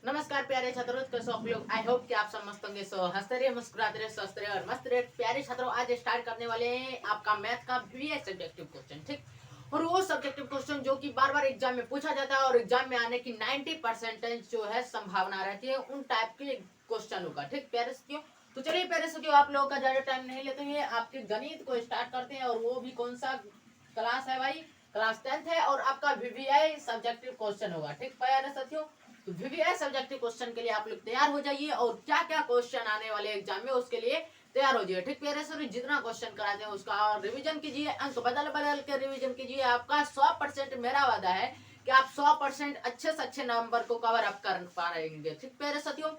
नमस्कार प्यारे छात्रों, कैसे आप लोग। आई होप कि आप सब मस्त होंगे। सो हंसते रहिए, मुस्कुराते रहिए, स्वस्थ रहिए और मस्त रहिए। प्यारे छात्रों, आज स्टार्ट करने वाले हैं आपका मैथ का VS सब्जेक्टिव क्वेश्चन, ठीक। और वो सब्जेक्टिव क्वेश्चन जो कि बार बार एग्जाम में पूछा जाता है और एग्जाम में आने की 90% जो है संभावना रहती है, उन टाइप के क्वेश्चन होगा, ठीक प्यारे साथियों। तो चलिए प्यारे साथियों, आप लोगों का ज्यादा टाइम नहीं लेते हुए आपके गणित को स्टार्ट करते हैं। और वो भी कौन सा क्लास है भाई, क्लास 10th है और आपका VVI सब्जेक्टिव क्वेश्चन होगा, ठीक प्यारे साथियों। तो VVI सब्जेक्टिव क्वेश्चन के लिए आप लोग तैयार हो जाइए और क्या क्या क्वेश्चन आने वाले एग्जाम में उसके लिए तैयार हो जाइए, ठीक प्यारे सर। जितना क्वेश्चन कराते हैं उसका रिवीजन कीजिए, अंक बदल बदल के रिवीजन कीजिए। आपका 100% मेरा वादा है कि आप 100% अच्छे से अच्छे नंबर को कवर अप कर पा रहेंगे, ठीक प्यारे साथियों।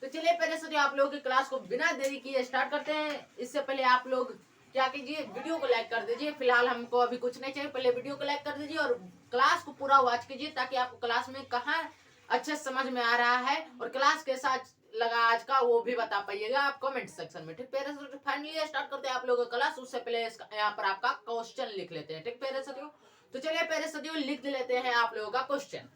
तो चलिए प्यारे साथियों, आप लोगों की क्लास को बिना देरी किए स्टार्ट करते हैं। इससे पहले आप लोग क्या कीजिए, वीडियो को लाइक कर दीजिए। फिलहाल हमको अभी कुछ नहीं चाहिए, पहले वीडियो को लाइक कर दीजिए और क्लास को पूरा वॉच कीजिए, ताकि आपको क्लास में कहाँ अच्छे समझ में आ रहा है और क्लास के साथ लगा आज का वो भी बता पाइएगा आप कमेंट सेक्शन में, ठीक प्यारे साथियों। फाइनली स्टार्ट करते हैं आप लोगों का क्लास। उससे पहले यहाँ पर आपका क्वेश्चन लिख लेते हैं, ठीक प्यारे साथियों। तो चलिए प्यारे साथियों, लिख लेते हैं आप लोगों का क्वेश्चन।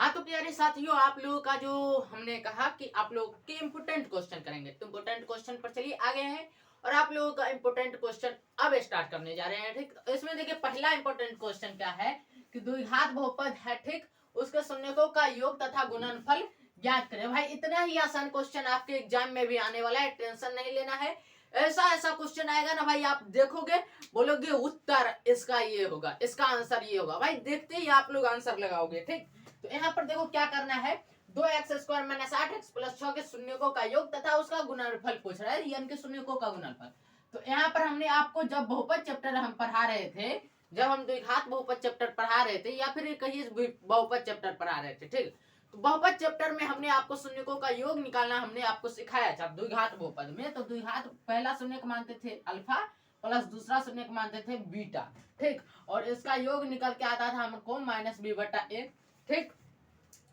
हाँ तो प्यारे साथियों, आप लोगों का जो हमने कहा कि आप लोग के इम्पोर्टेंट क्वेश्चन करेंगे, तो इम्पोर्टेंट क्वेश्चन पर चलिए आगे हैं और आप लोगों का इम्पोर्टेंट क्वेश्चन अब स्टार्ट करने जा रहे हैं, ठीक। तो इसमें देखिए पहला इम्पोर्टेंट क्वेश्चन क्या है कि द्विघात बहुपद है, ठीक। उसके शून्यकों का योग तथा गुणनफल ज्ञात करें। भाई इतना ही आसान क्वेश्चन आपके एग्जाम में भी आने वाला है, टेंशन नहीं लेना है। ऐसा ऐसा क्वेश्चन आएगा ना भाई, आप देखोगे बोलोगे उत्तर इसका ये होगा, इसका आंसर ये होगा। भाई देखते ही आप लोग आंसर लगाओगे, ठीक। तो यहाँ पर देखो क्या करना है, 2x² - 8x + 6 के शून्यकों का योग तथा उसका गुणनफल पूछ रहा है, यानी कि शून्यकों का गुणनफल। तो यहाँ पर हमने आपको जब बहुपद चैप्टर हम पढ़ा रहे थे, जब हम द्विघात बहुपद चैप्टर पढ़ा रहे थे या फिर कहिए बहुपद चैप्टर पढ़ा रहे थे, ठीक। तो बहुपद चैप्टर में हमने आपको शून्यकों का योग निकालना हमने आपको सिखाया था द्विघात बहुपद में। तो द्विघात पहला शून्यक मानते थे अल्फा प्लस दूसरा शून्यक मानते थे बीटा, ठीक। और इसका योग निकल के आता था हमको -b/a, ठीक।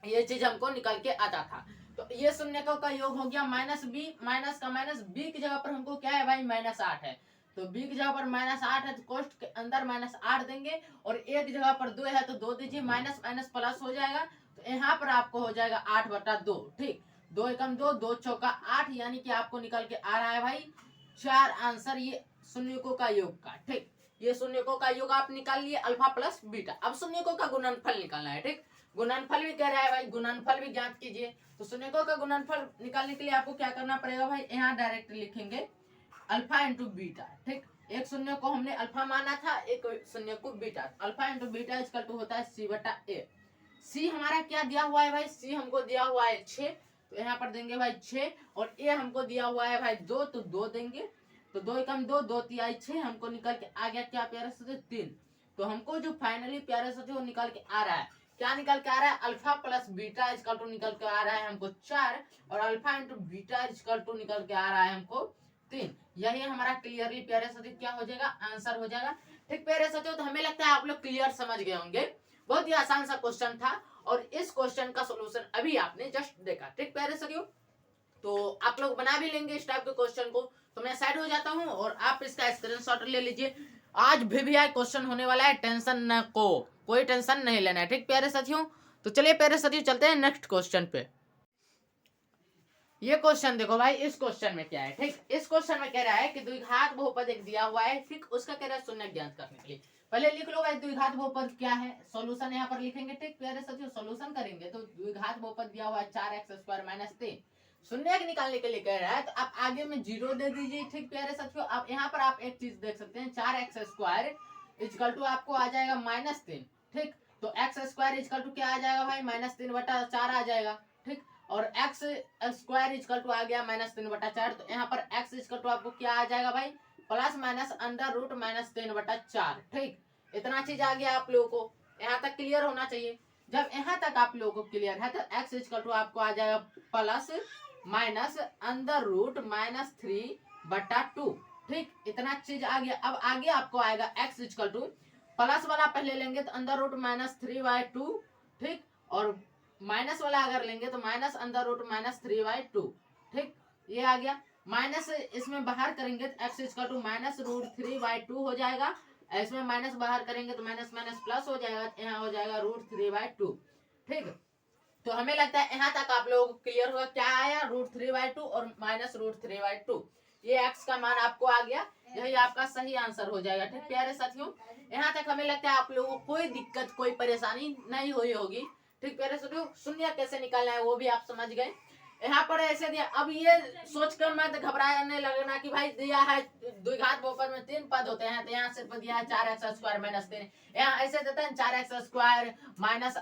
ये चीज हमको निकल के आता था। तो ये शून्यकों का योग हो गया -b, माइनस का माइनस, b की जगह पर हमको क्या है भाई -8 है। तो b की जगह पर -8 है तो कोष्ठ के अंदर -8 देंगे और a की जगह पर 2 है तो 2 दीजिए, माइनस माइनस प्लस हो जाएगा। तो यहाँ पर आपको हो जाएगा 8/2, ठीक। 2 एकम 2, 2 चौका 8, यानी कि आपको निकल के आ रहा है भाई 4 आंसर ये शून्यकों का योग का, ठीक। ये शून्यकों का योग आप निकाल लिए अल्फा प्लस बीटा। अब शून्यकों का गुणनफल निकालना है, ठीक। गुणनफल भी कह रहा है भाई, गुणनफल भी ज्ञात कीजिए। तो शून्यकों का गुणनफल निकालने के लिए आपको क्या करना पड़ेगा भाई, यहाँ डायरेक्ट लिखेंगे अल्फा इंटू बीटा, ठीक। एक शून्य को हमने अल्फा माना था, एक शून्य को beta. Alpha into beta equal to होता है c/a। सी हमारा क्या दिया हुआ है भाई, सी हमको दिया हुआ है 6, तो यहाँ पर देंगे भाई 6। और ए हमको दिया हुआ है भाई 2, तो 2 देंगे। तो 2 एकम 2, 2 तिहाई 6, हमको निकल के आ गया क्या प्यारे साथियों 3। तो हमको जो फाइनली प्यारे साथियों निकल के आ रहा है, क्या निकल के आ रहा है, alpha plus beta equal to निकल के आ रहा है हमको 4 और alpha into beta equal to निकल के आ रहा है हमको 3। यही हमारा क्लियरली प्यारे साथियों क्या हो जाएगा, आंसर हो जाएगा, ठीक प्यारे साथियों। तो हमें लगता है आप लोग क्लियर समझ गए होंगे। बहुत ही आसान सा क्वेश्चन था और इस क्वेश्चन का सोल्यूशन अभी आपने जस्ट देखा, ठीक प्यारे साथियों। तो आप लोग बना भी लेंगे इस टाइप के क्वेश्चन को। तो मैं साइड हो जाता हूँ और आप इसका स्क्रीनशॉट ले लीजिए। आज भी आई क्वेश्चन होने वाला है, टेंशन न को कोई टेंशन नहीं लेना है, ठीक प्यारे साथियों। तो चलिए प्यारे साथियों चलते हैं नेक्स्ट क्वेश्चन पे। ये क्वेश्चन देखो भाई, इस क्वेश्चन में क्या है, ठीक। इस क्वेश्चन में कह रहा है कि द्विघात बहुपद एक दिया हुआ है, ठीक। उसका कह रहा है शून्य ज्ञात करने के लिए। पहले लिख लो भाई द्विघात बहुपद क्या है, सॉल्यूशन यहाँ पर लिखेंगे, ठीक प्यारे साथियों। सॉल्यूशन करेंगे तो द्विघात बहुपद दिया हुआ है 4x² - 3, शून्य निकालने के लिए कह रहा है तो आप आगे में 0 दे दीजिए, ठीक प्यारे साथियों। आप यहाँ पर आप एक चीज देख सकते हैं, 4x² इक्वल टू आपको आ जाएगा -3, ठीक। तो x² इक्वल टू क्या आ जाएगा भाई, -3/4 आ जाएगा, ठीक। और x² इक्वल टू आ गया -3/4। तो यहाँ पर x इक्वल टू आपको क्या आ जाएगा भाई, प्लस माइनस अंडर रूट -3/4, ठीक। इतना चीज आ गया आप लोगों को, यहाँ तक क्लियर होना चाहिए। जब यहाँ तक आप लोगों को क्लियर है तो x इक्वल टू आपको आ जाएगा प्लस माइनस अंडर रूट -3/2, ठीक। इतना चीज आ गया। अब आगे आपको आएगा x इक्वल टू प्लस वाला पहले लेंगे तो अंडर रूट -3/2, ठीक। और माइनस वाला अगर लेंगे तो माइनस अंडर रूट -3/2, ठीक। ये आ गया माइनस, इसमें बाहर करेंगे तो x इक्वल टू -√3/2 हो जाएगा। इसमें माइनस बाहर करेंगे तो माइनस माइनस प्लस हो जाएगा, यहाँ हो जाएगा √3/2, ठीक। तो हमें लगता है यहाँ तक आप लोगों को क्लियर होगा। क्या आया, √3/2 और -√3/2। ये x का मान आपको आ गया, यही आपका सही आंसर हो जाएगा। ठीक प्यारे साथियों, यहाँ तक हमें लगता है आप लोगों को कोई दिक्कत कोई परेशानी नहीं हुई होगी। ठीक प्यारे साथियों, शून्य कैसे निकालना है वो भी आप समझ गए। यहाँ पर ऐसे दिया, अब ये सोचकर मत घबराने लगना कि भाई दिया है द्विघात बहुपद में 3 पद होते हैं, तो यहाँ सिर्फ दिया है 4x² - 3। यहाँ ऐसे देता है 4x² -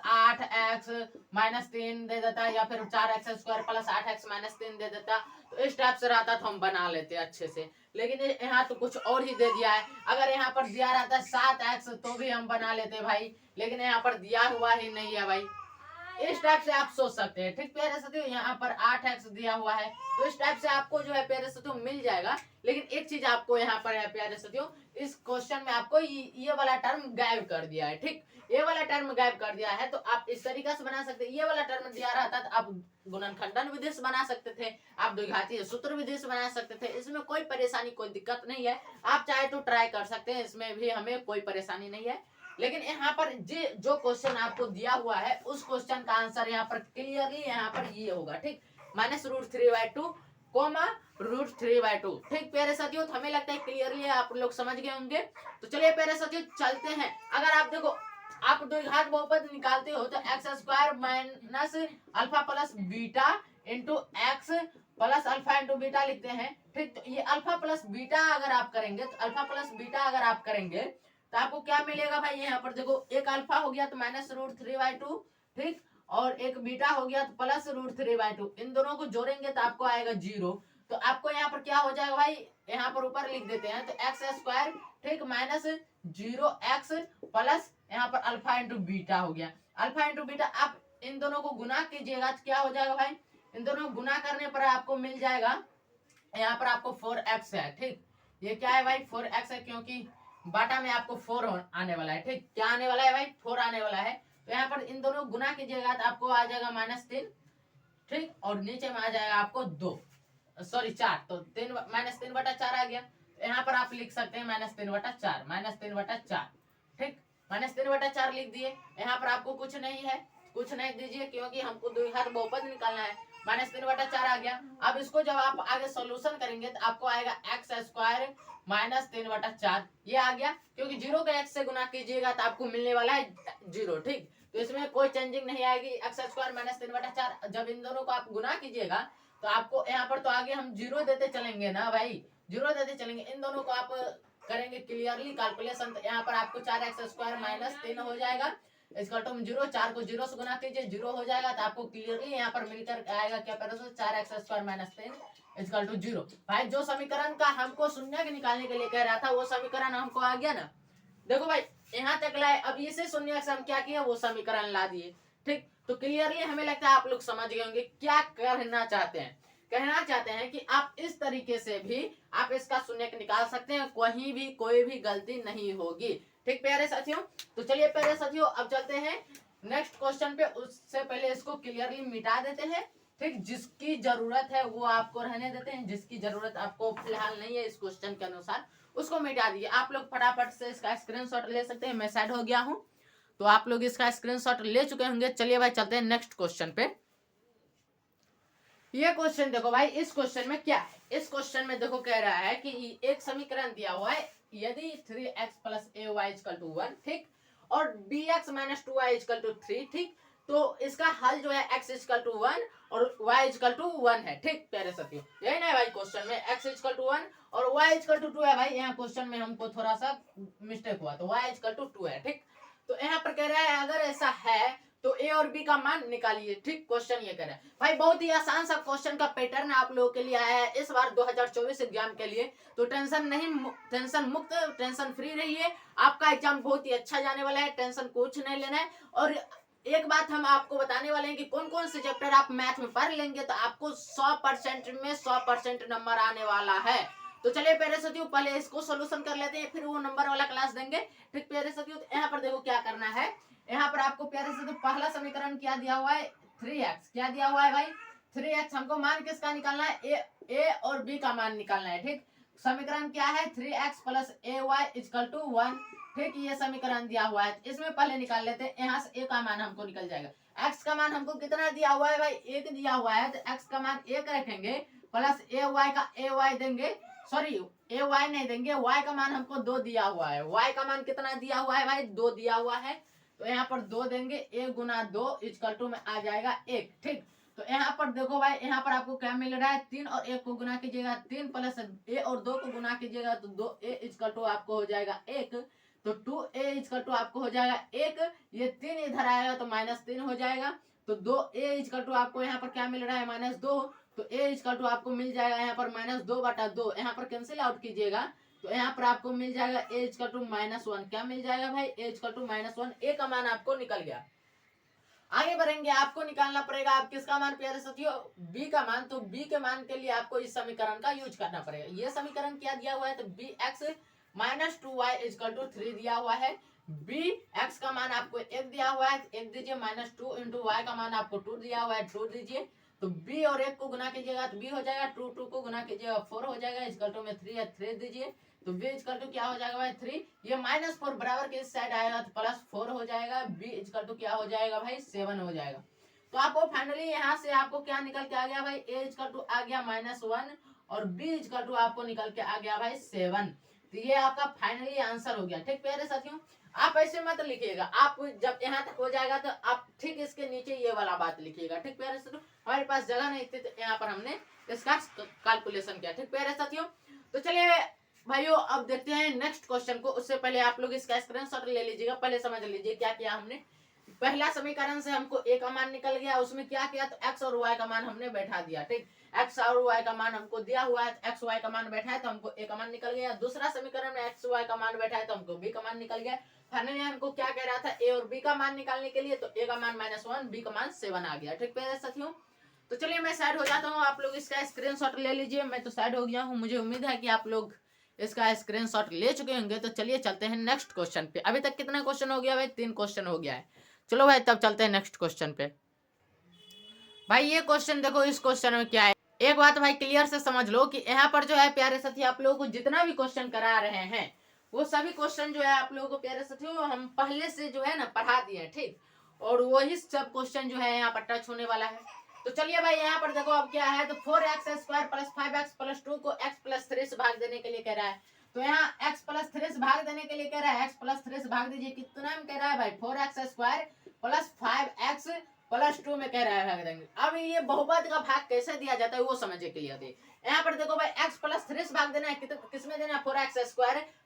8x - 3 दे देता, या फिर 4x² + 8x - 3 दे देता। तो इस टाइप से रहता तो हम बना लेते अच्छे से, लेकिन यहाँ तो कुछ और ही दे दिया है। अगर यहाँ पर दिया रहता 7x तो भी हम बना लेते भाई, लेकिन यहाँ पर दिया हुआ ही नहीं है भाई। इस टाइप से आप सोच सकते हैं। ठीक प्यारे साथियों, यहाँ पर 8x दिया हुआ है, तो इस टाइप से आपको जो है प्यारे साथियों मिल जाएगा। लेकिन एक चीज आपको यहाँ पर है प्यारे साथियों, इस क्वेश्चन में आपको ये वाला टर्म गायब कर दिया है। ठीक, ये वाला टर्म गायब कर दिया है, तो आप इस तरीका से बना सकते हैं। ये वाला टर्म दिया रहता तो आप गुणनखंडन विधि से बना सकते थे, आप द्विघातीय सूत्र विधि से बना सकते थे। इसमें कोई परेशानी कोई दिक्कत नहीं है, आप चाहे तो ट्राई कर सकते हैं, इसमें भी हमें कोई परेशानी नहीं है। लेकिन यहाँ पर जो क्वेश्चन आपको दिया हुआ है उस क्वेश्चन का आंसर यहाँ पर क्लियरली यहाँ पर ये होगा। ठीक, -√3/2 कोमा √3/2। ठीक प्यारे साथियों, तो हमें लगता है क्लियरली आप लोग समझ गए होंगे। तो चलिए प्यारे साथियों चलते हैं। अगर आप देखो आप द्विघात बहुपद निकालते हो तो x² - alpha plus beta into x plus alpha into beta लिखते हैं। ठीक, तो ये अल्फा प्लस बीटा अगर आप करेंगे, तो अल्फा प्लस बीटा अगर आप करेंगे तो आपको क्या मिलेगा भाई। यहाँ पर देखो एक अल्फा हो गया तो -√3/2, ठीक, और एक बीटा हो गया तो +√3/2। इन दोनों को जोड़ेंगे तो आपको आएगा 0। तो आपको यहाँ पर क्या हो जाएगा भाई, यहाँ पर ऊपर लिख देते हैं तो x², ठीक, -0x प्लस यहाँ पर अल्फा इंटू बीटा हो गया। अल्फा इंटू बीटा आप इन दोनों को गुना कीजिएगा तो क्या हो जाएगा भाई, इन दोनों को गुना करने पर आपको मिल जाएगा, यहाँ पर आपको 4x है। ठीक, ये क्या है भाई 4x है, क्योंकि बाटा में आपको 4 आने वाला है। ठीक, क्या आने वाला है भाई 4 आने वाला है। तो यहाँ पर इन दोनों गुना कीजिएगा तो आपको आ जाएगा -3, ठीक, और नीचे में आ जाएगा आपको 2, सॉरी 4, तो 3 -3/4 आ गया। तो यहाँ पर आप लिख सकते हैं -3/4, -3/4। ठीक, -3/4 लिख दिए। यहाँ पर आपको कुछ नहीं है, कुछ नहीं दीजिए, क्योंकि हमको द्विघात बहुपद निकालना है। -3/4 आ गया। अब इसको जब आप आगे सॉल्यूशन करेंगे तो आपको आएगा x² -3/4, ये आ गया, क्योंकि 0 को x से गुना कीजिएगा तो आपको मिलने वाला है 0। ठीक, तो इसमें कोई चेंजिंग नहीं आएगी। x² -3/4 जब इन दोनों को आप गुना कीजिएगा तो आपको यहाँ पर तो आगे हम 0 देते चलेंगे ना भाई, 0 देते चलेंगे। इन दोनों को आप करेंगे क्लियरली कैलकुलेशन, तो यहाँ पर आपको 4x² - 3 हो जाएगा। इसका टर्म 0, 4 को 0 से गुना कीजिए 0 हो जाएगा, तो आपको क्लियरली यहाँ पर मिलकर आएगा क्या पैर 4x² - 3 इक्वल टू 0। भाई जो समीकरण का हमको शून्य के निकालने के लिए कह रहा था वो समीकरण हमको आ गया ना। देखो भाई यहाँ तक लाए, अब इसे शून्य से हम क्या किया, वो समीकरण ला दिए। ठीक, तो क्लियरली हमें लगता है आप लोग समझ गए होंगे क्या कहना चाहते हैं। कहना चाहते हैं कि आप इस तरीके से भी आप इसका शून्य निकाल सकते हैं, कहीं भी कोई भी गलती नहीं होगी। ठीक प्यारे साथियों, तो चलिए प्यारे साथियों अब चलते हैं नेक्स्ट क्वेश्चन पे। उससे पहले इसको क्लियरली मिटा देते हैं। ठीक, जिसकी जरूरत है वो आपको रहने देते हैं, जिसकी जरूरत आपको फिलहाल नहीं है इस क्वेश्चन के अनुसार उसको मिटा दीजिए। आप लोग फटाफट से इसका स्क्रीनशॉट ले सकते हैं। मैं साइड हो गया हूँ तो आप लोग इसका स्क्रीनशॉट ले चुके होंगे। चलिए भाई चलते हैं नेक्स्ट क्वेश्चन पे। ये क्वेश्चन देखो भाई, इस क्वेश्चन में क्या है, इस क्वेश्चन में देखो कह रहा है कि एक समीकरण दिया हुआ है, यदि 3x + ay = 1, ठीक, और bx - 2y = 3, ठीक, तो इसका हल जो है x = 1 और y = 1 है। ठीक प्यारे साथियों, यही ना भाई क्वेश्चन में x = 1 और y = 2 है। भाई यहाँ क्वेश्चन में हमको थोड़ा सा मिस्टेक हुआ, तो y = 2 है। ठीक, तो यहाँ पर कह रहा है अगर ऐसा है तो ए और बी का मान निकालिए। ठीक, क्वेश्चन ये कह रहा है भाई, बहुत ही आसान सा क्वेश्चन का पैटर्न आप लोगों के लिए आया है इस बार 2024 एग्जाम के लिए। तो टेंशन मुक्त, टेंशन फ्री रहिए। आपका एग्जाम बहुत ही अच्छा जाने वाला है, टेंशन कुछ नहीं लेना है। और एक बात हम आपको बताने वाले हैं कि कौन कौन से चैप्टर आप मैथ में पढ़ लेंगे तो आपको 100% में 100% नंबर आने वाला है। तो चलिए प्यारे साथियों पहले इसको सोल्यूशन कर लेते हैं, फिर वो नंबर वाला क्लास देंगे। ठीक प्यारे साथियों, यहाँ पर देखो क्या करना है। यहाँ पर आपको प्यारे से तो पहला समीकरण क्या दिया हुआ है 3x, क्या दिया हुआ है भाई 3x। हमको मान किसका निकालना है, ए और बी का मान निकालना है। ठीक, समीकरण क्या है 3x + ay = 1। ठीक, ये समीकरण दिया हुआ है, इसमें पहले निकाल लेते हैं। यहाँ से ए का मान हमको निकल जाएगा। x का मान हमको कितना दिया हुआ है भाई, 1 दिया हुआ है, तो x का मान 1 रखेंगे प्लस ay का ay देंगे, सॉरी ay नहीं देंगे, y का मान हमको 2 दिया हुआ है, y का मान कितना दिया हुआ है भाई, 2 दिया हुआ है, तो यहाँ पर 2 देंगे, 1 गुना 2 इक्वल टू में आ जाएगा 1। ठीक, तो यहाँ पर देखो भाई, यहाँ पर आपको क्या मिल रहा है, 3 और 1 को गुना कीजिएगा 3 प्लस a और 2 को गुना कीजिएगा तो 2a इक्वल टू आपको हो जाएगा 1, तो 2a इक्वल टू आपको हो जाएगा 1, ये 3 इधर आएगा तो -3 हो जाएगा, तो 2a इक्वल टू आपको यहाँ पर क्या मिल रहा है -2, तो a इक्वल टू आपको मिल जाएगा यहाँ पर -2/2, यहाँ पर कैंसिल आउट कीजिएगा तो यहाँ पर आपको मिल जाएगा a इक्वल टू -1, क्या मिल जाएगा भाई, a इक्वल टू -1, a का मान आपको निकल गया। आगे बढ़ेंगे, आपको निकालना पड़ेगा आप किसका मान प्यारे साथियों, b का मान, तो b के मान के लिए आपको इस समीकरण का यूज करना पड़ेगा। ये समीकरण क्या दिया हुआ है, तो bx -2y इक्वल टू 3 दिया हुआ है, bx का मान आपको 1 दिया हुआ है, 1 दीजिए, -2 इंटू y का मान आपको 2 दिया हुआ है, 2 दीजिए, तो b और 1 को गुना कीजिएगा तो b हो जाएगा, 2 को गुना कीजिएगा 4 हो जाएगा, इक्वल टू में 3 है, 3 दीजिए, तो b इक्वल टू क्या हो जाएगा भाई 3, ये -4 बराबर के इस साइड आएगा तो +4 हो जाएगा, b इक्वल टू क्या हो जाएगा भाई 7 हो जाएगा। तो आपको फाइनली यहाँ से आपको क्या निकल के आ गया भाई, a इक्वल टू आ गया -1 और b इक्वल टू आपको निकल के आ गया भाई 7। तो ये आपका फाइनली आंसर हो गया। ठीक प्यारे साथियों, आप ऐसे मत लिखिएगा, आप जब यहाँ तक हो जाएगा तो आप ठीक इसके नीचे ये वाला बात लिखिएगा। ठीक प्यारे साथियों, हमारे पास जगह नहीं थी तो यहाँ पर हमने इसका कैलकुलेशन किया। ठीक प्यारे साथियों, तो चलिए भाइयों अब देखते हैं नेक्स्ट क्वेश्चन को। उससे पहले आप लोग इसका स्क्रीनशॉट ले लीजिएगा, पहले समझ लीजिए क्या किया हमने। पहला समीकरण से हमको a का मान निकल गया, उसमें क्या किया, तो x और y का मान हमने बैठा दिया। ठीक, x और y का मान हमको दिया हुआ है, x y का मान बैठा है तो हमको a का मान निकल गया। दूसरा समीकरण में x y का मान बैठा है तो हमको b का मान निकल गया। फाइनली हमको क्या कह रहा था, a और b का मान निकालने के लिए, तो a का मान -1, b का मान 7 आ गया। ठीक प्यारे साथियों, तो चलिए मैं साइड हो जाता हूँ, आप लोग इसका स्क्रीनशॉट ले लीजिए। मैं तो साइड हो गया हूँ, मुझे उम्मीद है कि आप लोग इसका स्क्रीनशॉट ले चुके होंगे। तो चलिए चलते हैं नेक्स्ट क्वेश्चन पे। अभी तक कितना क्वेश्चन हो गया भाई, 3 क्वेश्चन हो गया है। चलो भाई तब चलते हैं नेक्स्ट क्वेश्चन पे। भाई ये क्वेश्चन देखो, इस क्वेश्चन में क्या है, एक बात भाई क्लियर से समझ लो कि यहाँ पर जो है प्यारे साथी, आप लोगों को जितना भी क्वेश्चन करा रहे हैं वो सभी क्वेश्चन जो है आप लोगों को प्यारे साथियों हम पहले से जो है ना पढ़ा दिए। ठीक, और वही सब क्वेश्चन जो है यहाँ पर टच होने वाला है। तो चलिए भाई यहाँ पर देखो अब क्या है, तो 4x² + 5x + 2 को x + 3 से भाग देने के लिए कह रहा है। तो यहाँ x + 3 से भाग देने के लिए कह रहा है, x + 3 से भाग दीजिए, कितना में कह रहा है भाई, 4x² + 5x + 2 में कह रहा है भाग देंगे। अब ये बहुपद का भाग कैसे दिया जाता है वो समझिए क्लियर है। यहाँ पर देखो भाई x + 3 से भाग देना है, किसमें देना है, 4x²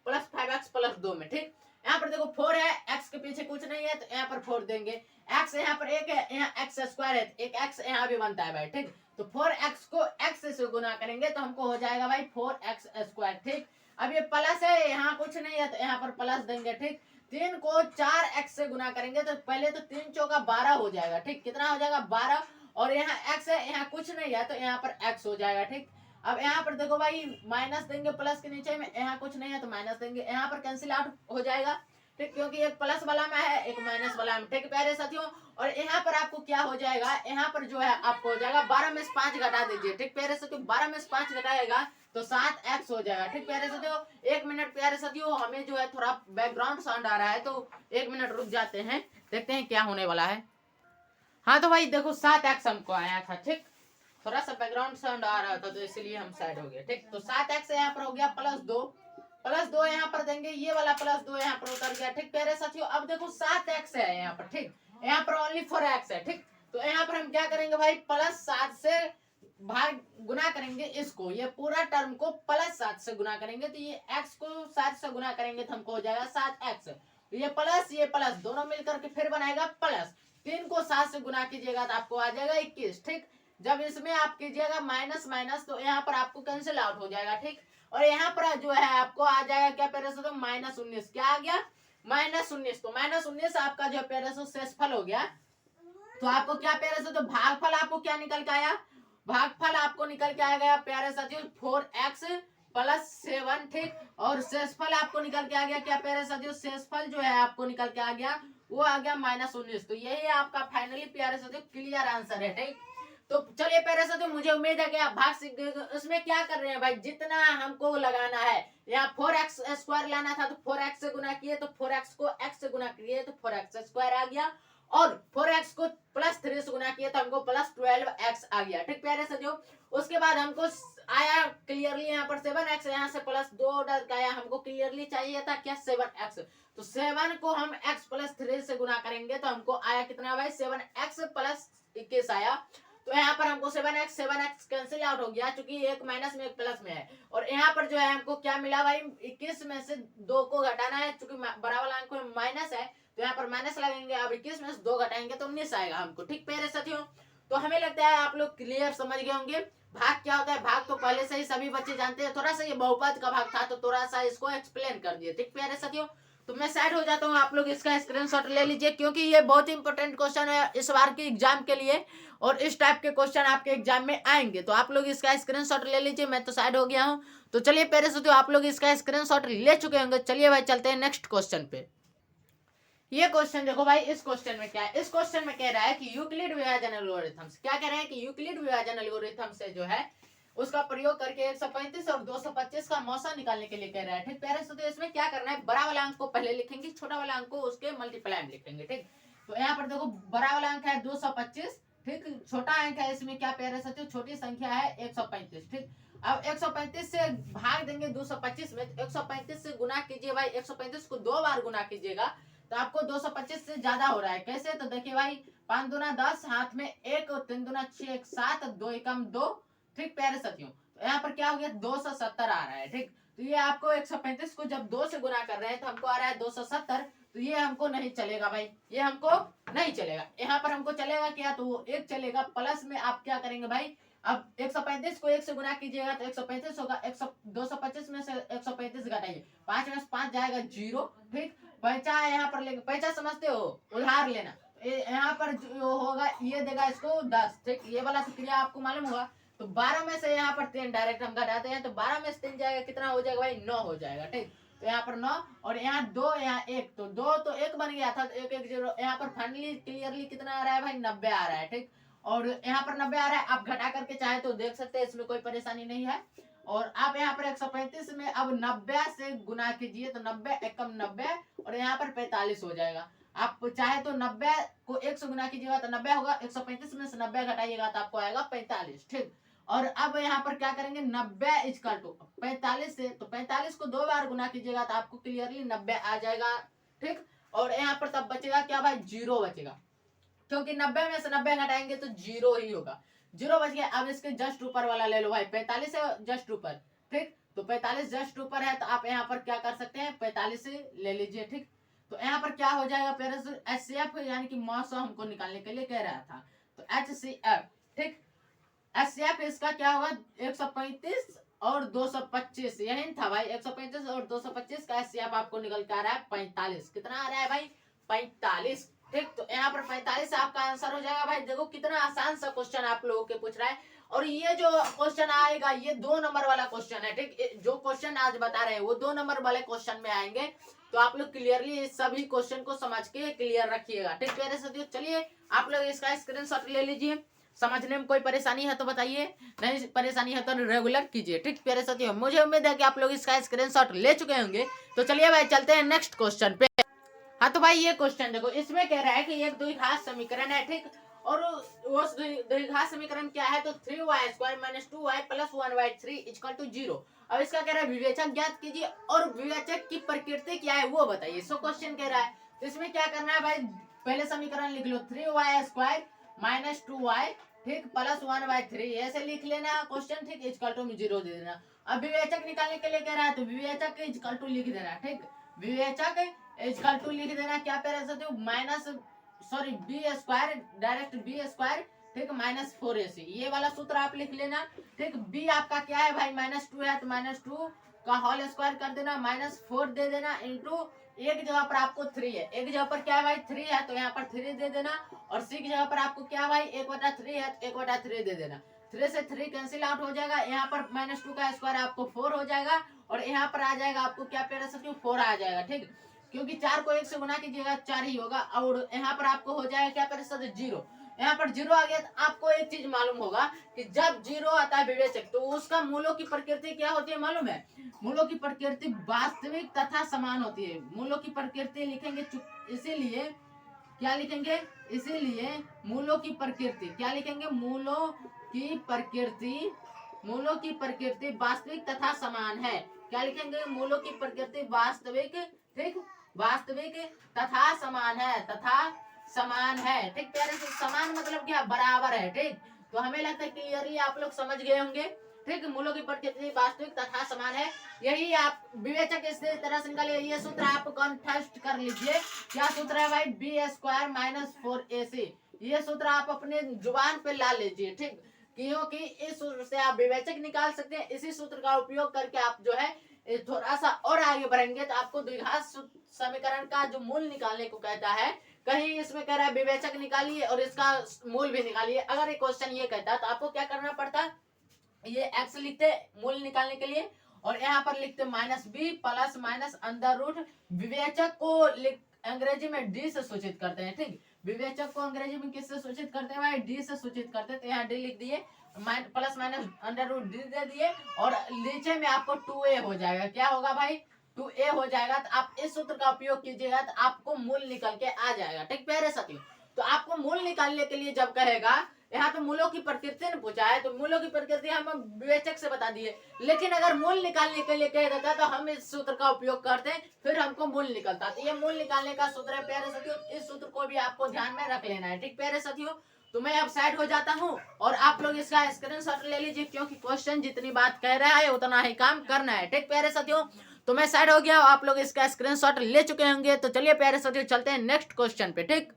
+ 5x + 2 में। ठीक, यहाँ पर देखो 4 है, x के पीछे कुछ नहीं है तो यहाँ पर 4 देंगे, x यहाँ पर 1 है, यहाँ x² है, एक x यहाँ भी बनता है भाई। ठीक, तो 4x को x से गुना करेंगे तो हमको हो जाएगा भाई 4x²। ठीक, अब ये प्लस है, यहाँ कुछ नहीं है तो यहाँ पर प्लस देंगे। ठीक, 3 को 4x से गुना करेंगे तो पहले तो 3 चौका 12 हो जाएगा। ठीक, कितना हो जाएगा 12, और यहाँ x है, यहाँ कुछ नहीं है तो यहाँ पर x हो जाएगा। ठीक, अब यहाँ पर देखो भाई माइनस देंगे, प्लस के नीचे में यहाँ कुछ नहीं है तो माइनस देंगे, यहाँ पर कैंसिल आउट हो जाएगा। ठीक, क्योंकि एक प्लस वाला में है एक माइनस वाला में। ठीक प्यारे साथियों, और यहाँ पर आपको क्या हो जाएगा, यहाँ पर जो है आपको हो जाएगा 12 में से 5 घटा दीजिए। ठीक प्यारे साथियों, 12 में से 5 घटाएगा तो 7x हो जाएगा। ठीक प्यारे साथियों, 1 मिनट प्यारे साथियों, हमें जो है थोड़ा बैकग्राउंड साउंड आ रहा है तो 1 मिनट रुक जाते हैं, देखते हैं क्या होने वाला है। हाँ तो भाई देखो 7x हमको आया था। ठीक, थोड़ा सा बैकग्राउंड साउंड आ रहा था तो इसलिए हम साइड हो गए। ठीक, तो 7x यहाँ पर हो गया +2 यहाँ पर देंगे, ये वाला +2 यहाँ पर उतर गया। ठीक प्यारे साथियों, अब देखो 7x है यहाँ पर। ठीक, यहाँ पर ओनली 4x है। ठीक, तो यहाँ पर हम क्या करेंगे भाई, +7 से भाग गुना करेंगे इसको, ये पूरा टर्म को +7 से गुना करेंगे तो ये x को 7 से गुना करेंगे तो हमको हो जाएगा 7x। ये प्लस दोनों मिलकर के फिर बनाएगा प्लस, 3 को 7 से गुना कीजिएगा तो आपको आ जाएगा 21। ठीक, जब इसमें आप कीजिएगा माइनस माइनस तो यहाँ पर आपको कैंसिल आउट हो जाएगा। ठीक, और यहाँ पर जो है आपको आ जाएगा क्या प्यारे से, तो -19, क्या आ गया -19, तो -19 आपका जो प्यारे से शेषफल हो गया। तो आपको क्या प्यारे से, तो भागफल आपको क्या निकल के आया, भागफल आपको निकल के आ गया प्यारे साथियों 4x + 7। ठीक, और शेषफल आपको निकल के आ गया क्या प्यारे साथियों, शेषफल जो है आपको निकल के आ गया वो आ गया -19। तो यही आपका फाइनली प्यारे साथियों क्लियर आंसर है। ठीक, तो चलिए प्यारे साथियों, मुझे उम्मीद है कि आप भाग सीख गए। उसमें क्या कर रहे हैं भाई, जितना हमको लगाना है, यहाँ 4x² लाना था तो 4x से गुना किए तो 4x को x से गुना किए तो 4x² आ गया, और 4x को +3 से गुना किया तो हमको +12x आ गया। ठीक प्यारे साथियों, उसके बाद हमको आया क्लियरली यहाँ पर 7x, यहाँ से +2 डर का आया, हमको क्लियरली चाहिए था क्या 7x। तो 7 को हम x +3 से गुना करेंगे तो हमको आया कितना भाई 7x + 21 आया। तो यहाँ पर हमको 7x कैंसिल आउट हो गया, क्योंकि एक माइनस में एक प्लस में है। और यहाँ पर जो है हमको क्या मिला भाई 21 में से 2 को घटाना है, क्योंकि बड़ा वाला अंक में माइनस है तो यहाँ पर माइनस लगेंगे। अब 21 में से 2 घटाएंगे तो 19 आएगा हमको। ठीक प्यारे साथियों, तो हमें लगता है आप लोग क्लियर समझ गए होंगे। भाग क्या होता है, भाग तो पहले से ही सभी बच्चे जानते हैं, थोड़ा सा ये बहुपद का भाग था तो थोड़ा सा इसको एक्सप्लेन कर दिए। ठीक प्यारे साथियों, तो मैं साइड हो जाता हूँ, आप लोग इसका स्क्रीनशॉट ले लीजिए, क्योंकि ये बहुत ही इंपॉर्टेंट क्वेश्चन है इस बार के एग्जाम के लिए, और इस टाइप के क्वेश्चन आपके एग्जाम में आएंगे। तो आप लोग इसका स्क्रीनशॉट ले लीजिए, मैं तो साइड हो गया हूँ। तो चलिए प्यारे साथियों, आप लोग इसका स्क्रीनशॉट ले चुके होंगे, चलिए भाई चलते हैं नेक्स्ट क्वेश्चन पे। ये क्वेश्चन देखो भाई, इस क्वेश्चन में क्या है, इस क्वेश्चन में कह रहा है कि यूक्लिड विभाजन एल्गोरिथम, क्या कह रहे हैं कि यूक्लिड विभाजन एल्गोरिथम से जो है उसका प्रयोग करके 135 और 225 का मौसा निकालने के लिए कह रहा है। ठीक प्यारे साथियों, इसमें क्या करना है, बड़ा वाला अंक को पहले लिखेंगे, छोटा वाला अंक को उसके मल्टीप्लाई में लिखेंगे। ठीक, तो यहाँ पर देखो बड़ा वाला अंक है 225, ठीक, छोटा अंक है इसमें क्या प्यारे साथियों, छोटी संख्या है 135। ठीक, अब 135 से भाग देंगे 225 में, 135 से गुना कीजिए भाई, 135 को 2 बार गुना कीजिएगा तो आपको 225 से ज्यादा हो रहा है। कैसे, तो देखिए भाई 5 दूना 10, हाथ में 1, 3 दूना 6, 7, 2 एकम 2। ठीक प्यारे साथियों, तो यहाँ पर क्या हो गया 270 आ रहा है। ठीक, तो ये आपको 135 को जब 2 से गुना कर रहे हैं तो हमको आ रहा है 270। तो ये हमको नहीं चलेगा भाई, ये हमको नहीं चलेगा। यहाँ पर हमको चलेगा क्या, तो वो 1 चलेगा। प्लस में आप क्या करेंगे भाई, अब 135 को 1 से गुना कीजिएगा तो 135 होगा, 225 में से 135 घटाइए, 5 में 5 जाएगा 0। ठीक, पैसा यहाँ पर लेंगे, पैसा समझते हो, उधार लेना, यहाँ पर जो होगा ये देगा इसको 10। ठीक, ये वाला क्रिया आपको मालूम होगा। तो 12 में से यहाँ पर 3 डायरेक्ट हम घटाते हैं, तो 12 में से 3 जाएगा, कितना हो जाएगा भाई 9 हो जाएगा। ठीक, तो यहाँ पर 9 और यहाँ 2, यहाँ 1, तो 2 तो 1 बन गया था, तो 1 1 0, यहाँ पर फाइनली क्लियरली कितना आ रहा है भाई 90 आ रहा है। ठीक, और यहाँ पर 90 आ रहा है, आप घटा करके चाहे तो देख सकते हैं, इसमें कोई परेशानी नहीं है। और आप यहाँ पर 135 में अब 90 से गुना कीजिए तो 90 एकम 90 और यहाँ पर 45 हो जाएगा। आप चाहे तो 90 को 1 से गुना कीजिएगा तो 90 होगा, 135 में से 90 घटाइएगा तो आपको आएगा 45। ठीक, और अब यहाँ पर क्या करेंगे 90 इक्वल टू 45 से, तो 45 को 2 बार गुना कीजिएगा तो आपको क्लियरली 90 आ जाएगा। ठीक, और यहाँ पर तब बचेगा क्या भाई 0 बचेगा, क्योंकि 90 में से 90 घटाएंगे तो 0 ही होगा, 0 बच गया। अब इसके जस्ट ऊपर वाला ले लो भाई, 45 है जस्ट ऊपर। ठीक, तो 45 जस्ट ऊपर है तो आप यहाँ पर क्या कर सकते हैं 45 से ले लीजिए। ठीक, तो यहाँ पर क्या हो जाएगा पेरेंट्स, HCF यानी कि मौसा हमको निकालने के लिए कह रहा था, तो HCF। ठीक, HCF इसका क्या होगा 135 और 225, यही था भाई, 135 और 225 का HCF आपको निकल के आ रहा है 45। कितना आ रहा है भाई 45। ठीक, तो यहाँ पर 45 आपका आंसर हो जाएगा भाई। देखो कितना आसान सा क्वेश्चन आप लोगों के पूछ रहा है, और ये जो क्वेश्चन आएगा ये 2 नंबर वाला क्वेश्चन है। ठीक, जो क्वेश्चन आज बता रहे हैं वो 2 नंबर वाले क्वेश्चन में आएंगे, तो आप लोग क्लियरली सभी क्वेश्चन को समझ के क्लियर रखिएगा। ठीक प्यारे साथियों, चलिए आप लोग इसका स्क्रीनशॉट ले लीजिए, समझने में कोई परेशानी है तो बताइए, नहीं परेशानी है तो रेगुलर कीजिए। ठीक प्यारे साथियों, मुझे उम्मीद है कि आप लोग इसका स्क्रीनशॉट ले चुके होंगे। तो चलिए भाई चलते हैं नेक्स्ट क्वेश्चन पे। हाँ तो भाई ये क्वेश्चन देखो, इसमें कह रहा है कि एक द्विघात समीकरण है। ठीक, और उस द्विघात समीकरण क्या है, तो 3y² - 2y + 1/3 = 0। अब इसका कह रहा है विवेचक ज्ञात कीजिए और विवेचक की प्रकृति क्या है वो बताइए। सो क्वेश्चन कह रहा है, तो इसमें क्या करना है भाई, पहले समीकरण लिख लो 3y² - 2y, ठीक, + 1/3 ऐसे लिख लेना क्वेश्चन। ठीक, = 0 दे देना। अब विवेचक निकालने के लिए कह रहा है, तो विवेचक = लिख देना। ठीक, विवेचक = लिख देना क्या पेरे साथियों, b² डायरेक्ट b², ठीक, -4ac, ये वाला सूत्र आप लिख लेना। ठीक, b आपका क्या है भाई -2 है, तो -2 का होल स्क्वायर कर देना, -4 दे देना इंटू एक जगह पर आपको 3 है, एक जगह पर क्या है भाई 3 है तो यहाँ पर 3 दे देना, और c की जगह पर आपको क्या भाई 1/3 है तो 1/3 दे देना। 3 से 3 कैंसिल आउट हो जाएगा, यहाँ पर -2 का स्क्वायर आपको 4 हो जाएगा, और यहाँ पर आ जाएगा आपको क्या पेड़ सकते 4 आ जाएगा। ठीक, क्योंकि 4 को 1 से गुना कीजिएगा 4 ही होगा, और यहाँ पर आपको हो जाएगा क्या पेड़ सकते 0। यहाँ पर 0 आ गया, तो आपको एक चीज मालूम होगा कि जब 0 आता है विवेचक तो उसका मूलों की प्रकृति क्या होती है मालूम है, मूलों की प्रकृति वास्तविक तथा समान होती है। मूलों की प्रकृति लिखेंगे इसीलिए क्या लिखेंगे, इसीलिए मूलों की प्रकृति, क्या लिखेंगे, मूलों की प्रकृति वास्तविक तथा समान है। क्या लिखेंगे, मूलों की प्रकृति वास्तविक, ठीक, वास्तविक तथा समान है, ठीक प्यारे से। समान मतलब क्या, बराबर है, ठीक। तो हमें लगता है क्लियरली आप लोग समझ गए होंगे, ठीक। मूलों की प्रकृति वास्तविक तथा समान है, यही आप विवेचक इस तरह से निकालिए। ये सूत्र आप कंठस्थ कर लीजिए। क्या सूत्र है भाई, b² - 4ac। ये सूत्र आप अपने जुबान पे ला लीजिए, ठीक। क्योंकि इस सूत्र से आप विवेचक निकाल सकते हैं। इसी सूत्र का उपयोग करके आप जो है थोड़ा सा और आगे बढ़ेंगे तो आपको द्विघात समीकरण का जो मूल निकालने को कहता है, कहीं इसमें कह रहा है विवेचक निकालिए और इसका मूल भी निकालिए। अगर ये क्वेश्चन ये कहता तो आपको क्या करना पड़ता, ये x लिखते मूल निकालने के लिए, और यहाँ पर लिखते -b plus minus under root. विवेचक को अंग्रेजी में डी से सूचित करते हैं, ठीक। विवेचक को अंग्रेजी में किससे सूचित करते हैं भाई, डी से सूचित करते हैं। तो यहाँ डी लिख दिए, plus minus under root D दे दिए, और नीचे में आपको 2a हो जाएगा। क्या होगा भाई, 2a हो जाएगा। तो आप इस सूत्र का उपयोग कीजिएगा तो आपको मूल निकल के आ जाएगा, ठीक प्यारे साथियों। तो आपको मूल निकालने के लिए जब कहेगा, यहाँ तो मूलों की प्रकृति ने पूछा है, तो मूलों की प्रकृति हम विवेचक से बता दिए, लेकिन अगर मूल निकालने के लिए कह देता तो हम इस सूत्र का उपयोग करते, फिर हमको मूल निकलता। तो ये मूल निकालने का सूत्र है प्यारे साथियों। इस सूत्र को भी आपको ध्यान में रख लेना है, ठीक प्यारे साथियों। तो मैं अब साइड हो जाता हूँ और आप लोग इसका स्क्रीनशॉट ले लीजिए, क्योंकि क्वेश्चन जितनी बात कह रहा है उतना ही काम करना है, ठीक प्यारे साथियों। तो मैं साइड हो गया, आप लोग इसका स्क्रीनशॉट ले चुके होंगे। तो चलिए प्यारे साथियों चलते हैं नेक्स्ट क्वेश्चन पे, ठीक।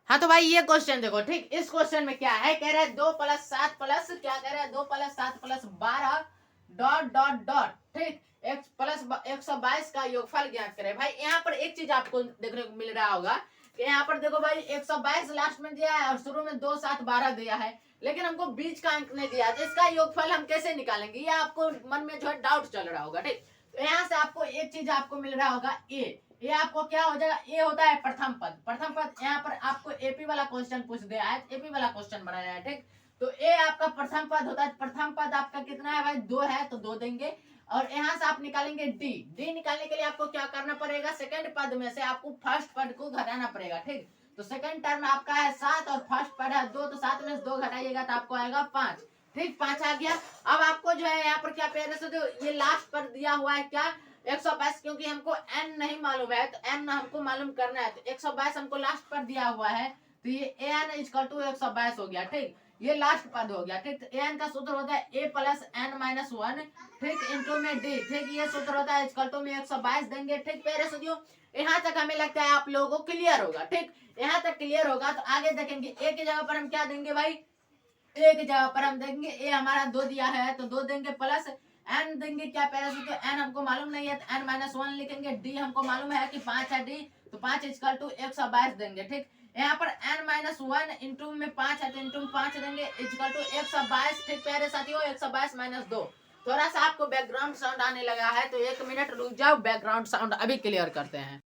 हाँ तो भाई ये क्वेश्चन देखो, ठीक। इस क्वेश्चन में क्या है, कह रहा है 2 + 7 प्लस, क्या कह रहा है, 2 + 7 + 12 डॉट डॉट डॉट, ठीक, x प्लस 122 का योगफल ज्ञात करें। भाई यहाँ पर एक चीज आपको देखने को मिल रहा होगा कि यहाँ पर देखो भाई 122 लास्ट में दिया है और शुरू में 2 7 12 दिया है, लेकिन हमको बीच का अंक नहीं दिया है। तो इसका योगफल हम कैसे निकालेंगे, ये आपको मन में जो है डाउट चल रहा होगा, ठीक। तो यहाँ से आपको एक चीज आपको मिल रहा होगा, ये आपको क्या हो जाएगा, ये होता है प्रथम पद। प्रथम पद यहाँ पर आपको एपी वाला क्वेश्चन पूछ दिया है, एपी वाला क्वेश्चन बनाया है, ठीक। तो ए आपका प्रथम पद होता है। प्रथम पद आपका कितना है भाई, 2 है, तो 2 देंगे। और यहाँ से आप निकालेंगे डी। डी निकालने के लिए आपको क्या करना पड़ेगा, सेकंड पद में से आपको फर्स्ट पद को घटाना पड़ेगा, ठीक। तो सेकंड टर्म आपका है 7 और फर्स्ट पद है 2, तो 7 में से 2 घटाइएगा तो आपको आएगा 5, ठीक। 5 आ गया। अब आपको जो है यहाँ पर क्या पेड़ से ये लास्ट पर दिया हुआ है क्या, 122, क्योंकि हमको n नहीं मालूम है तो n हमको मालूम करना है। तो 122 हमको लास्ट पर दिया हुआ है, तो ये an = 122 हो गया, ठीक। ये लास्ट पद हो गया, ठीक। तो an का सूत्र होता है a + n - 1, ठीक, इंटू में d, ठीक। ये सूत्र होता है = में 122 देंगे, ठीक प्यारे साथियों। यहाँ तक हमें लगता है आप लोगों को क्लियर होगा, ठीक। यहाँ तक क्लियर होगा तो आगे देखेंगे a की जगह पर हम क्या देंगे भाई, a की जगह पर हम देंगे a हमारा 2 दिया है तो 2 देंगे, प्लस n देंगे। क्या पहले से तो n हमको मालूम नहीं है तो n - 1 लिखेंगे। d हमको मालूम है कि 5 है, d, तो 5 = 122 देंगे, ठीक। यहाँ पर n - 1 इंटू में 5 है तो इंटू में 5 देंगे = 122, ठीक प्यारे साथियों। 122 - 2। थोड़ा सा आपको बैकग्राउंड साउंड आने लगा है तो 1 मिनट रुक जाओ, बैकग्राउंड साउंड अभी क्लियर करते हैं।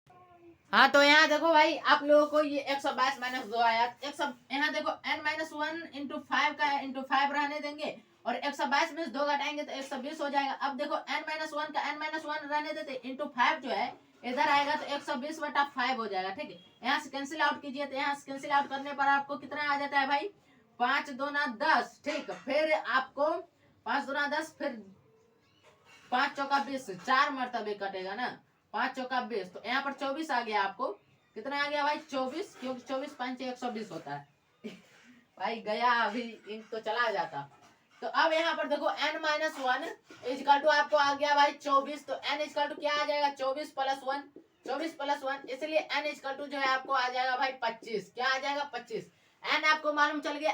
हाँ तो यहाँ देखो भाई आप लोगों को ये 122 - 2 आया। यहाँ देखो n - 1 इंटू 5 का इंटू 5 रहने देंगे, और 122 में 2 घटाएंगे तो 120 हो जाएगा। अब देखो n - 1 का n - 1 रहने देते, इंटू 5 जो है इधर आएगा तो 120/5 हो जाएगा, ठीक है। यहाँ से कैंसिल आउट कीजिए, तो यहाँ से कैंसिल आउट करने पर आपको कितना आ जाता है भाई, 5 दूना 10, ठीक। फिर आपको 5 दूना 10, फिर 5 चौका 20, 4 मरतबे कटेगा ना, 5 चौका 20, तो यहाँ पर 24 आ गया। आपको कितना आ गया भाई, 24, क्योंकि 24 × 5 = 120 होता है भाई गया अभी इंक तो चला जाता। तो अब यहाँ पर देखो n - 1 = आपको आ गया भाई 24, तो n = क्या आ जाएगा, 24 + 1, 24 + 1, इसलिए n = जो है आपको आ जाएगा भाई 25। क्या आ जाएगा, 25। n आपको मालूम चल गया।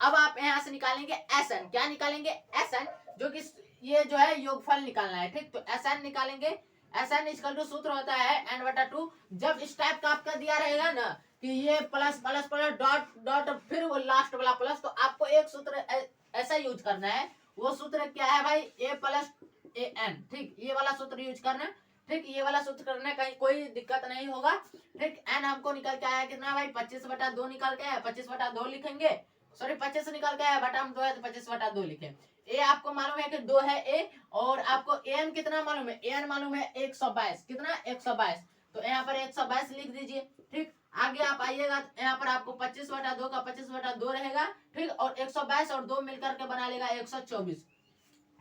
अब आप यहाँ से निकालेंगे Sn। क्या निकालेंगे, Sn, जो कि ये जो है योगफल निकालना है, ठीक। तो Sn निकालेंगे। Sn = सूत्र होता है n/2। जब इस टाइप का आपका दिया रहेगा ना कि ये plus plus plus dot dot फिर वो लास्ट वाला प्लस, तो आपको एक सूत्र ऐसा यूज करना है। वो सूत्र क्या है भाई, a + an, ठीक। ये वाला सूत्र यूज करना, ठीक। ये वाला सूत्र करना, कहीं कोई दिक्कत नहीं होगा, ठीक। n हमको निकल के आया कितना भाई, 25/2 निकल के आया, 25/2 लिखेंगे। सॉरी 25 निकल के आया, बटा में 2 है तो 25/2 लिखे। ए आपको मालूम है कि 2 है ए, और आपको एन कितना मालूम है, एन मालूम है 122, कितना 122, तो यहाँ पर 122 लिख दीजिए, ठीक। आगे आप आइएगा तो यहाँ पर आपको 25/2 का 25/2 रहेगा, ठीक। और 122 और 2 मिलकर के बना लेगा 124,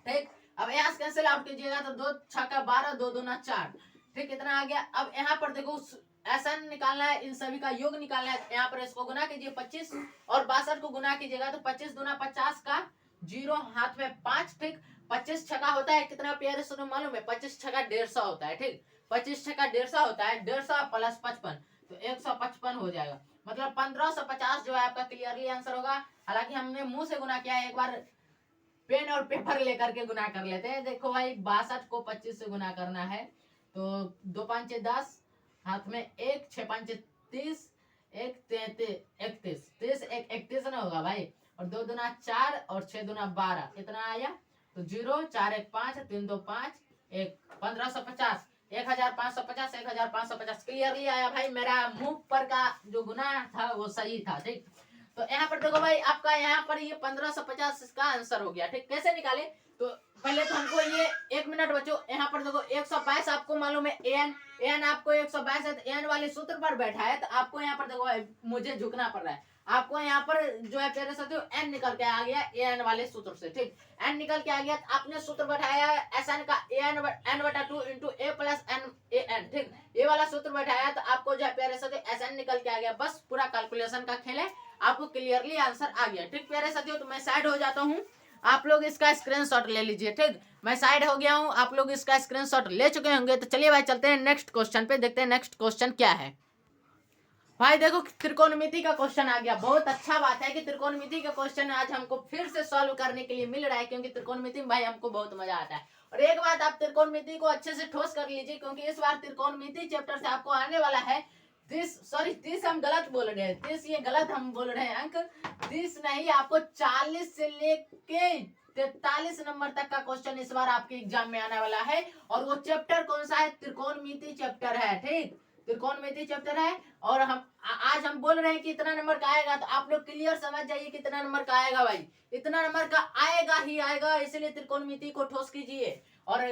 ठीक। अब यहाँ से कैंसिल आउट कीजिएगा तो 2 छक्का 12, 2 दूना 4, ठीक। कितना आ गया। अब यहाँ पर देखो ऐसा निकालना है, इन सभी का योग निकालना है। यहाँ पर इसको गुना कीजिए 25 और 62 को गुना कीजिएगा तो 25 दूना 50 का 0 हाथ में 5, ठीक। 25 छक्का होता है कितना प्यारे सुनो मालूम है, 25 छक्का 150 होता है, ठीक। 25 छक्का 150 होता है, 150 प्लस 55 तो 155 हो जाएगा। मतलब 1550 जो है आपका क्लियरली आंसर होगा। हालांकि हमने मुंह से गुना किया है, एक बार पेन और पेपर लेकर के गुना कर लेते हैं। देखो भाई 62 को 25 से गुना करना है तो 2 5 10, हाथ में 1, 6 5 30, 1 31, 30 1 31 ना होगा भाई। और 2 दूना 4 और 6 दूना 12, कितना आया तो 0 4 1 5 3 2 5 1 1550, 1550, 1550 क्लियरली आया भाई। मेरा मुंह पर का जो गुना था वो सही था, ठीक। तो यहाँ पर देखो भाई आपका यहाँ पर ये 1550 इसका आंसर हो गया, ठीक। कैसे निकाले तो पहले तो हमको ये 1 मिनट बच्चों, यहाँ पर देखो 122 आपको मालूम है एन आपको 122 है तो एन वाले सूत्र पर बैठा है। तो आपको यहाँ पर देखो मुझे झुकना पड़ रहा है, आपको यहाँ पर जो है प्यारे साथियों एन निकल के आ गया एन वाले सूत्र से, ठीक। एन निकल के आ गया तो आपने सूत्र बैठाया एस एन का n/2 into A plus N A N, ठीक। ये वाला सूत्र बैठाया तो आपको जो है प्यारे साथियों एस एन निकल के आ गया। बस पूरा कैलकुलेशन का खेल है, आपको क्लियरली आंसर आ गया, ठीक। प्यारे साथियों तो मैं साइड हो जाता हूँ, आप लोग इसका स्क्रीनशॉट ले लीजिए, ठीक। मैं साइड हो गया हूँ, आप लोग इसका स्क्रीनशॉट ले चुके होंगे। तो चलिए भाई चलते हैं नेक्स्ट क्वेश्चन पे, देखते हैं नेक्स्ट क्वेश्चन क्या है। भाई देखो त्रिकोणमिति का क्वेश्चन आ गया। बहुत अच्छा बात है कि त्रिकोणमिति का क्वेश्चन आज हमको फिर से सॉल्व करने के लिए मिल रहा है, क्योंकि त्रिकोणमिति में भाई हमको बहुत मजा आता है। और एक बात आप त्रिकोणमिति को अच्छे से ठोस कर लीजिए, क्योंकि इस बार त्रिकोणमिति चैप्टर से आपको आने वाला है 30 हम गलत बोल रहे हैं, 30 ये गलत हम बोल रहे हैं अंक, 30 नहीं आपको 40 से लेके 43 नंबर तक का क्वेश्चन इस बार आपके एग्जाम में आने वाला है। और वो चैप्टर कौन सा है, त्रिकोणमिति चैप्टर है, ठीक। त्रिकोणमिति चैप्टर है। और हम आज हम बोल रहे हैं कि इतना नंबर का आएगा, तो आप लोग क्लियर समझ जाइए कितना नंबर का आएगा भाई, इतना नंबर का आएगा ही आएगा। इसलिए त्रिकोणमिति को ठोस कीजिए और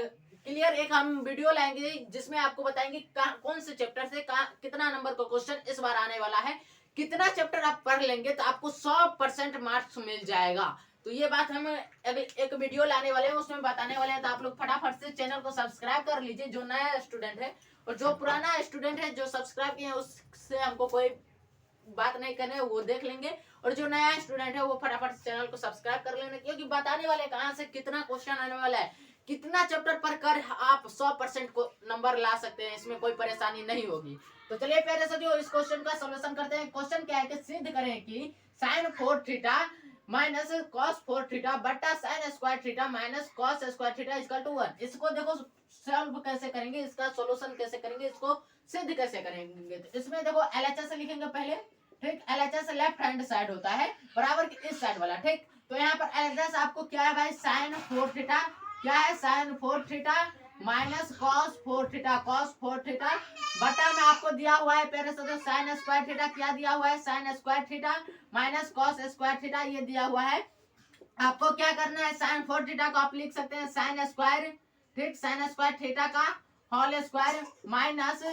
क्लियर एक हम वीडियो लाएंगे जिसमें आपको बताएंगे कौन से चैप्टर से कितना नंबर का क्वेश्चन इस बार आने वाला है। कितना चैप्टर आप पढ़ लेंगे तो आपको 100% मार्क्स मिल जाएगा। तो ये बात हम एक वीडियो लाने वाले हैं, उसमें बताने वाले हैं। तो आप लोग फटाफट से चैनल को सब्सक्राइब कर लीजिए जो नया स्टूडेंट है, और जो पुराना स्टूडेंट है जो सब्सक्राइब किए हैं उससे हमको कोई बात नहीं करने, वो देख लेंगे। और जो नया स्टूडेंट है वो फटाफट चैनल को सब्सक्राइब कर लेना, क्योंकि बताने वाले कहाँ से कितना क्वेश्चन आने वाला है, कितना चैप्टर पर कर आप 100% को नंबर ला सकते हैं, इसमें कोई परेशानी नहीं होगी। तो चलिए प्यारे साथियों इस क्वेश्चन का सॉल्यूशन करते हैं। क्वेश्चन क्या है कि सिद्ध करें कि sin 4 theta minus cos 4 theta बटा sin square theta minus cos square theta equal to 1। इसको देखो सॉल्व कैसे करेंगे, इसका सॉल्यूशन कैसे करेंगे, इसको सिद्ध कैसे करेंगे। तो इसमें देखो LHS लिखेंगे पहले, ठीक। LHS लेफ्ट हैंड साइड होता है बराबर की इस साइड वाला, ठीक। तो यहाँ पर LHS आपको क्या है भाई, sin 4 थीटा क्या है, sin 4 theta minus cos 4 theta, cos 4 theta बटा में आपको दिया हुआ है प्यारे साथियों sin स्क्वायर थीटा, क्या दिया हुआ है sin square theta minus cos square theta, ये दिया हुआ है। आपको क्या करना है, sin 4 थीटा को आप लिख सकते हैं sin स्क्वायर, ठीक, sin स्क्वायर थीटा का whole square minus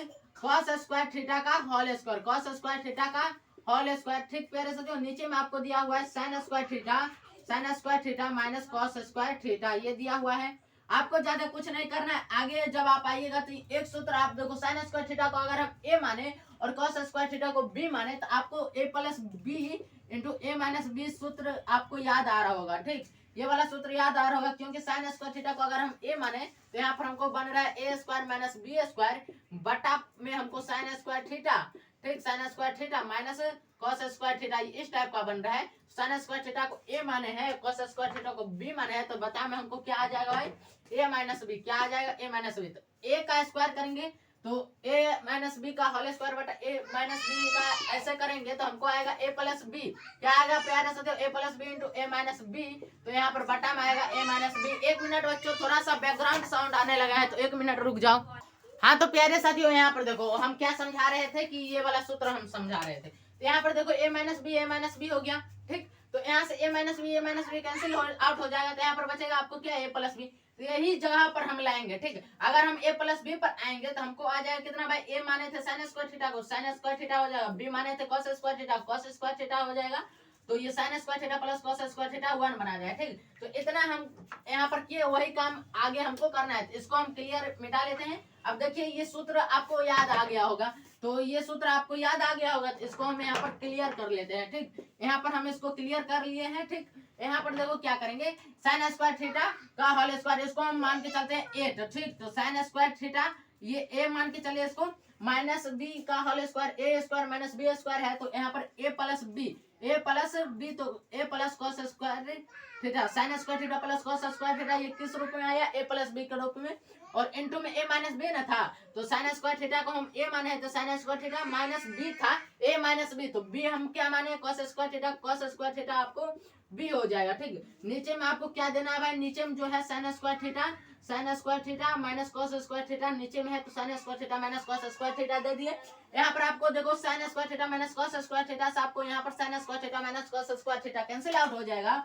cos square theta का whole square, cos square theta का होल स्क्वायर, ठीक। प्यारे साथियों नीचे में आपको दिया हुआ है sin square theta minus cos square theta, ये दिया हुआ है। आपको ज्यादा कुछ नहीं करना है। आगे जब आप आइएगा तो एक सूत्र आप देखो, sin स्क्वायर थीटा को अगर हम a माने और cos स्क्वायर थीटा को b माने तो आपको a plus B into A minus B सूत्र आपको याद आ रहा होगा, ठीक। ये वाला सूत्र याद आ रहा होगा, क्योंकि sin स्क्वायर थीटा को अगर हम a माने तो यहाँ पर हमको बन रहा है a square minus B square बटा में हमको sin स्क्वायर थीटा, ठीक, sin square theta minus cos square theta इस टाइप का बन रहा है। sin स्क्वायर थीटा को a माने हैं, cos स्क्वायर थीटा को b माने हैं, तो बता में हमको क्या आ जाएगा भाई, a माइनस बी, क्या आ जाएगा a माइनस बी। तो a का स्क्वायर करेंगे तो a माइनस बी का होल स्क्वायर बटा a माइनस बी का ऐसे करेंगे तो हमको आएगा a प्लस बी, क्या आएगा प्यारे साथियों a plus B into a minus B. तो यहाँ पर बटा में आएगा a माइनस बी। 1 मिनट बच्चों थोड़ा सा बैकग्राउंड साउंड आने लगा है, तो 1 मिनट रुक जाओ। हाँ तो प्यारे साथियों यहाँ पर देखो हम क्या समझा रहे थे कि ये वाला सूत्र हम समझा रहे थे। तो यहाँ पर देखो a माइनस बी हो गया, ठीक। तो यहाँ से a minus B cancel out हो जाएगा, तो यहाँ पर बचेगा आपको क्या a प्लस बी। तो यही जगह पर हम लाएंगे। ठीक है, अगर हम a प्लस बी पर आएंगे तो हमको आ जाएगा कितना भाई, a माने थे साइन स्क्वायर थीटा को साइन स्क्वायर थीटा हो जाएगा, b माने थे cos square theta cos square theta हो जाएगा। तो ये sign square theta plus cos square theta 1 बना जाएगा। ठीक, तो इतना हम यहाँ पर किए, वही काम आगे हमको करना है। इसको हम क्लियर मिटा लेते हैं। अब देखिए ये सूत्र आपको याद आ गया होगा, तो ये सूत्र आपको याद आ गया होगा, तो इसको हम यहाँ पर क्लियर कर लेते हैं। ठीक, यहाँ पर हम इसको क्लियर कर लिए हैं। ठीक, यहाँ पर देखो क्या करेंगे, साइन स्क्वायर थीटा का होल स्क्वायर, इसको हम मान के चलते हैं 8। ठीक, तो साइन स्क्वायर थीटा ये a मान के चलिए इसको, माइनस बी का होल स्क्वायर, ए स्क्वायर माइनस बी स्क्वायर है, तो यहाँ पर a प्लस बी, तो a plus cos square theta sine square theta plus cos square theta, ये किस रूप में आया, a प्लस बी के रूप में, और इनटू में a माइनस बी ना था, तो साइन स्क्वायर थीटा को हम a माने हैं, तो sine square theta minus B था, a माइनस बी, तो b हम क्या माने, कॉस स्क्वायर थीटा आपको b हो जाएगा। ठीक, नीचे में आपको क्या देना है भाई, नीचे में जो है sine square theta minus cos square theta नीचे में है, तो sine square theta minus cos square theta दे दिए। यहाँ पर आपको देखो sine square theta minus cos square theta से आपको यहाँ पर sine square theta minus cos square theta cancel out हो जाएगा।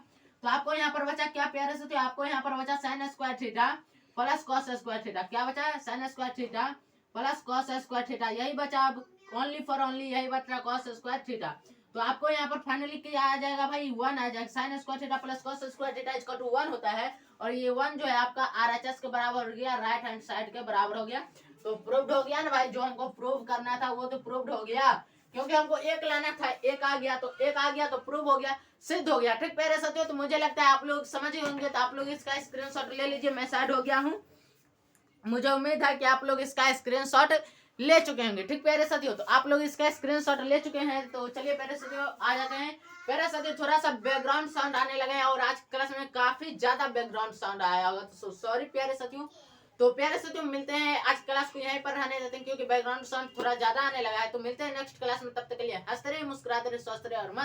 तो आपको यहाँ पर बचा क्या प्यारे से, तो आपको यहाँ पर बचा sign square theta plus cos square theta, क्या बचा है, sine square theta plus cos square theta, यही बचा। अब ओनली फॉर ओनली यही बचा कॉस स्क्वायर थीटा। तो आपको यहाँ पर फाइनली क्या आ जाएगा भाई, 1 आ जाएगा। Sine square theta plus cos square theta equal to 1 होता है, और ये 1 जो है आपका RHS के बराबर हो गया, राइट हैंड साइड के बराबर हो गया। तो प्रूव्ड हो गया ना भाई, जो हमको प्रूव करना था वो तो प्रूव्ड हो गया, क्योंकि हमको एक लाना था, एक आ गया तो प्रूव हो गया, सिद्ध हो गया। ठीक प्यारे साथियों, तो मुझे लगता है आप लोग समझ ही होंगे, तो आप लोग इसका स्क्रीनशॉट ले लीजिए। मैं साइड हो गया हूँ, मुझे उम्मीद है कि आप लोग इसका स्क्रीनशॉट ले चुके होंगे। ठीक प्यारे साथियों, तो आप लोग इसका स्क्रीनशॉट ले चुके हैं, तो चलिए प्यारे साथियों आ जाते हैं। प्यारे साथियों थोड़ा सा बैकग्राउंड साउंड आने लगे हैं, और आज क्लास में काफी ज्यादा बैकग्राउंड साउंड आया होगा, तो सॉरी प्यारे साथियों। तो प्यारे साथियों मिलते हैं, आज क्लास को यहीं पर रहने देते हैं, क्योंकि बैकग्राउंड साउंड थोड़ा ज्यादा आने लगा है। तो मिलते हैं नेक्स्ट क्लास में, तब तक के लिए हंसते रहिए, मुस्कुराते रहिए, स्वस्थ रहिए और मस्त